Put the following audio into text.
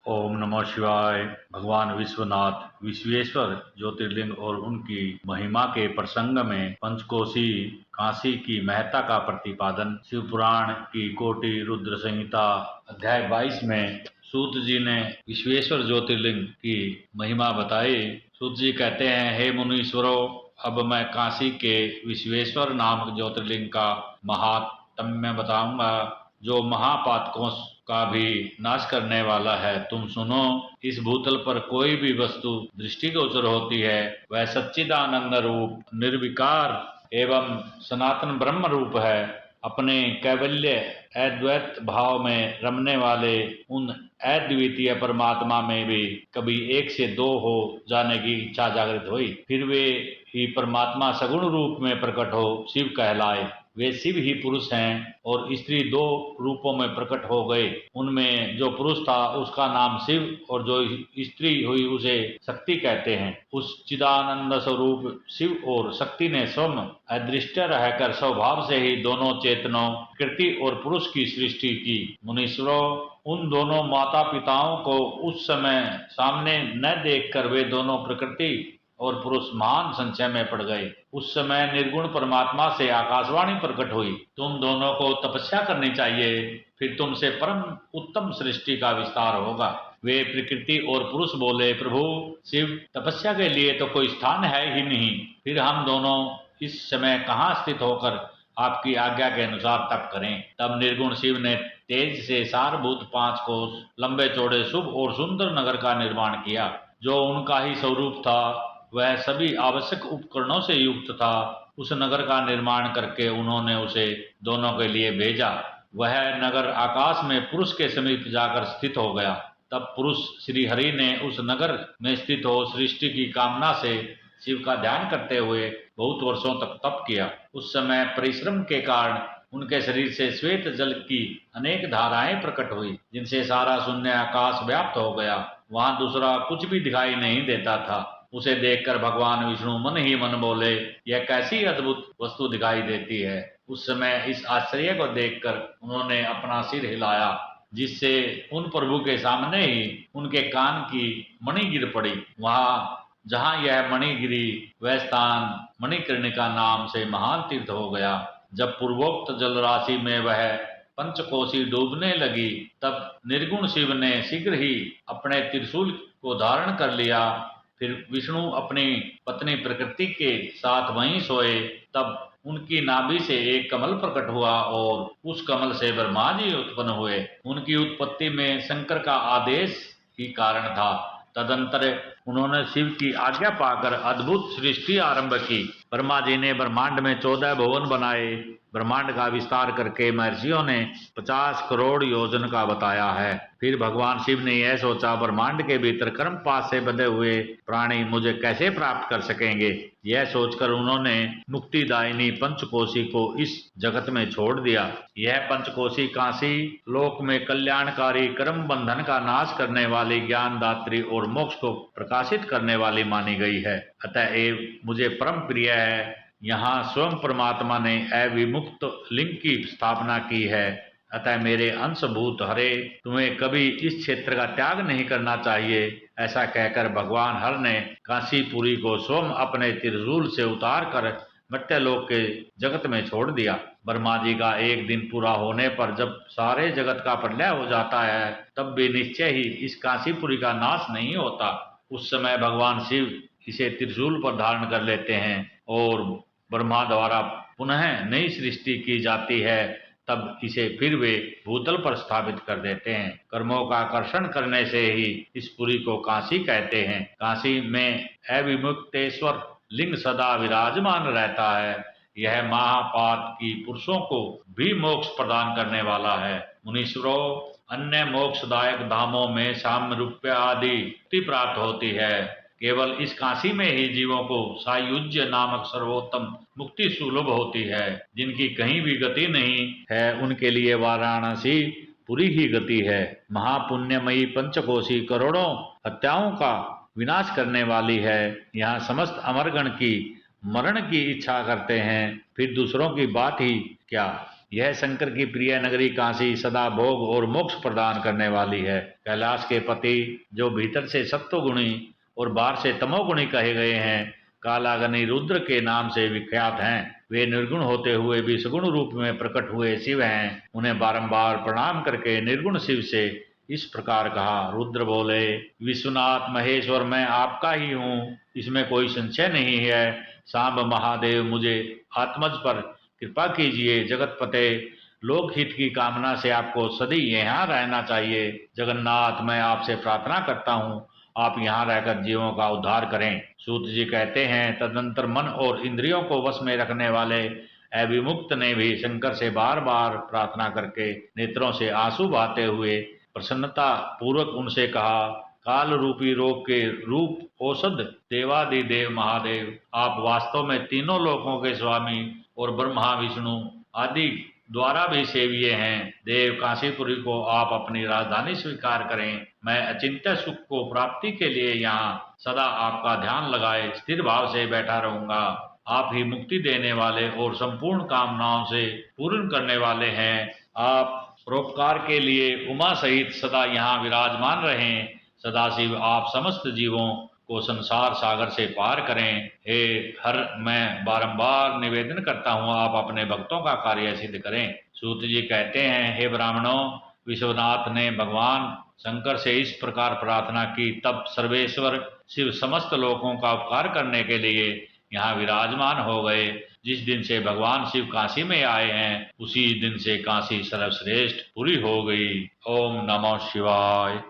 ओम नमः शिवाय। भगवान विश्वनाथ विश्वेश्वर ज्योतिर्लिंग और उनकी महिमा के प्रसंग में पंचकोशी काशी की महत्ता का प्रतिपादन शिव पुराण की कोटि रुद्र संहिता अध्याय 22 में सूत जी ने विश्वेश्वर ज्योतिर्लिंग की महिमा बताई। सूत जी कहते हैं, हे मुनीश्वरों, अब मैं काशी के विश्वेश्वर नामक ज्योतिर्लिंग का महात्म्य बताऊंगा, जो महापातकों का भी नाश करने वाला है। तुम सुनो, इस भूतल पर कोई भी वस्तु दृष्टिगोचर होती है, वह सच्चिदानंद रूप निर्विकार एवं सनातन ब्रह्म रूप है। अपने कैवल्य अद्वैत भाव में रमने वाले उन अद्वितीय परमात्मा में भी कभी एक से दो हो जाने की इच्छा जागृत हुई, फिर वे ही परमात्मा सगुण रूप में प्रकट हो शिव कहलाए। वे शिव ही पुरुष हैं और स्त्री दो रूपों में प्रकट हो गए। उनमें जो पुरुष था उसका नाम शिव और जो स्त्री हुई उसे शक्ति कहते हैं। उस चिदानंद स्वरूप शिव और शक्ति ने स्वयं अदृष्ट रहकर स्वभाव से ही दोनों चेतनों कृति और पुरुष की सृष्टि की। मुनीश्वरों, उन दोनों माता पिताओं को उस समय सामने न देखकर वे दोनों प्रकृति और पुरुष महान संशय में पड़ गए। उस समय निर्गुण परमात्मा से आकाशवाणी प्रकट हुई, तुम दोनों को तपस्या करनी चाहिए, फिर तुमसे परम उत्तम सृष्टि का विस्तार होगा। वे प्रकृति और पुरुष बोले, प्रभु शिव, तपस्या के लिए तो कोई स्थान है ही नहीं, फिर हम दोनों इस समय कहाँ स्थित होकर आपकी आज्ञा के अनुसार तप करें। तब निर्गुण शिव ने तेज से सारभूत 5 कोस लंबे चौड़े शुभ और सुंदर नगर का निर्माण किया, जो उनका ही स्वरूप था। वह सभी आवश्यक उपकरणों से युक्त था। उस नगर का निर्माण करके उन्होंने उसे दोनों के लिए भेजा। वह नगर आकाश में पुरुष के समीप जाकर स्थित हो गया। तब पुरुष श्री हरि ने उस नगर में स्थित हो सृष्टि की कामना से शिव का ध्यान करते हुए बहुत वर्षों तक तप किया। उस समय परिश्रम के कारण उनके शरीर से श्वेत जल की अनेक धाराएं प्रकट हुई, जिनसे सारा शून्य आकाश व्याप्त हो गया। वहां दूसरा कुछ भी दिखाई नहीं देता था। उसे देखकर भगवान विष्णु मन ही मन बोले, यह कैसी अद्भुत वस्तु दिखाई देती है। उस समय इस आश्चर्य को देखकर उन्होंने अपना सिर हिलाया, जिससे उन प्रभु के सामने ही उनके कान की मणि गिर पड़ी। वहां जहां यह मणि गिरी वह स्थान मणिकर्णिका नाम से महान तीर्थ हो गया। जब पूर्वोक्त जल राशि में वह पंचकोशी डूबने लगी, तब निर्गुण शिव ने शीघ्र ही अपने त्रिशूल को धारण कर लिया। फिर विष्णु अपनी पत्नी प्रकृति के साथ वहीं सोए। तब उनकी नाभि से एक कमल प्रकट हुआ और उस कमल से ब्रह्मा जी उत्पन्न हुए। उनकी उत्पत्ति में शंकर का आदेश ही कारण था। तदंतर उन्होंने शिव की आज्ञा पाकर अद्भुत सृष्टि आरंभ की। ब्रह्मा जी ने ब्रह्मांड में 14 भुवन बनाए। ब्रह्मांड का विस्तार करके महर्षियों ने 50 करोड़ योजन का बताया है। फिर भगवान शिव ने यह सोचा, ब्रह्मांड के भीतर कर्मपाश से बंधे हुए प्राणी मुझे कैसे प्राप्त कर सकेंगे। यह सोचकर उन्होंने मुक्तिदायिनी पंचकोशी को इस जगत में छोड़ दिया। यह पंचकोशी काशी लोक में कल्याणकारी कर्म बंधन का नाश करने वाली ज्ञानदात्री और मोक्ष को प्रकाशित करने वाली मानी गई है। अतएव मुझे परम प्रिय है। यहाँ स्वयं परमात्मा ने अविमुक्त लिंग की स्थापना की है। अतः मेरे अंशभूत हरे, तुम्हें कभी इस क्षेत्र का त्याग नहीं करना चाहिए। ऐसा कहकर भगवान हर ने काशीपुरी को स्वयं अपने त्रिशूल से उतार कर मर्त्यलोक के जगत में छोड़ दिया। ब्रह्मा जी का एक दिन पूरा होने पर जब सारे जगत का प्रलय हो जाता है, तब भी निश्चय ही इस काशीपुरी का नाश नहीं होता। उस समय भगवान शिव इसे त्रिशूल पर धारण कर लेते हैं और ब्रह्मा द्वारा पुनः नई सृष्टि की जाती है। तब इसे फिर वे भूतल पर स्थापित कर देते हैं। कर्मों का आकर्षण करने से ही इस पुरी को काशी कहते हैं। काशी में अविमुक्तेश्वर लिंग सदा विराजमान रहता है। यह महापात की पुरुषों को भी मोक्ष प्रदान करने वाला है। मुनीश्वरों, अन्य मोक्षदायक धामों में साम्य आदि मुक्ति प्राप्त होती है। केवल इस काशी में ही जीवों को सायुज्य नामक सर्वोत्तम मुक्ति सुलभ होती है। जिनकी कहीं भी गति नहीं है, उनके लिए वाराणसी पूरी ही गति है। महापुण्यमयी पंचकोशी करोड़ों हत्याओं का विनाश करने वाली है। यहाँ समस्त अमरगण की मरण की इच्छा करते हैं, फिर दूसरों की बात ही क्या। यह शंकर की प्रिय नगरी काशी सदा भोग और मोक्ष प्रदान करने वाली है। कैलाश के पति जो भीतर से सत्वगुणी और बाहर से तमोगुणी कहे गए हैं, कालाग्नि रुद्र के नाम से विख्यात हैं। वे निर्गुण होते हुए भी सगुण रूप में प्रकट हुए शिव हैं। उन्हें बारंबार प्रणाम करके निर्गुण शिव से इस प्रकार कहा। रुद्र बोले, विश्वनाथ महेश्वर मैं आपका ही हूँ, इसमें कोई संशय नहीं है। सांब महादेव मुझे आत्मज पर कृपा कीजिए। जगत पते लोकहित की कामना से आपको सदी यहाँ रहना चाहिए। जगन्नाथ मैं आपसे प्रार्थना करता हूँ, आप यहाँ रहकर जीवों का उद्धार करें। सूत जी कहते हैं, तदनंतर मन और इंद्रियों को वश में रखने वाले अभिमुक्त ने भी शंकर से बार बार प्रार्थना करके नेत्रों से आंसू बहाते हुए प्रसन्नता पूर्वक उनसे कहा, काल रूपी रोग के रूप औषध देवादिदेव महादेव, आप वास्तव में तीनों लोकों के स्वामी और ब्रह्मा विष्णु आदि द्वारा भी सेव्य हैं। देव काशीपुरी को आप अपनी राजधानी स्वीकार करें। मैं अचिंत्य सुख को प्राप्ति के लिए यहाँ सदा आपका ध्यान लगाए स्थिर भाव से बैठा रहूंगा। आप ही मुक्ति देने वाले और संपूर्ण कामनाओं से पूर्ण करने वाले हैं। आप परोपकार के लिए उमा सहित सदा यहाँ विराजमान रहें। सदाशिव आप समस्त जीवों को संसार सागर से पार करें। हे हर, मैं बारंबार निवेदन करता हूँ, आप अपने भक्तों का कार्य सिद्ध करें। सूत जी कहते हैं, हे ब्राह्मणों, विश्वनाथ ने भगवान शंकर से इस प्रकार प्रार्थना की। तब सर्वेश्वर शिव समस्त लोगों का उपकार करने के लिए यहाँ विराजमान हो गए। जिस दिन से भगवान शिव काशी में आए हैं, उसी दिन से काशी सर्वश्रेष्ठ पूरी हो गई। ओम नमः शिवाय।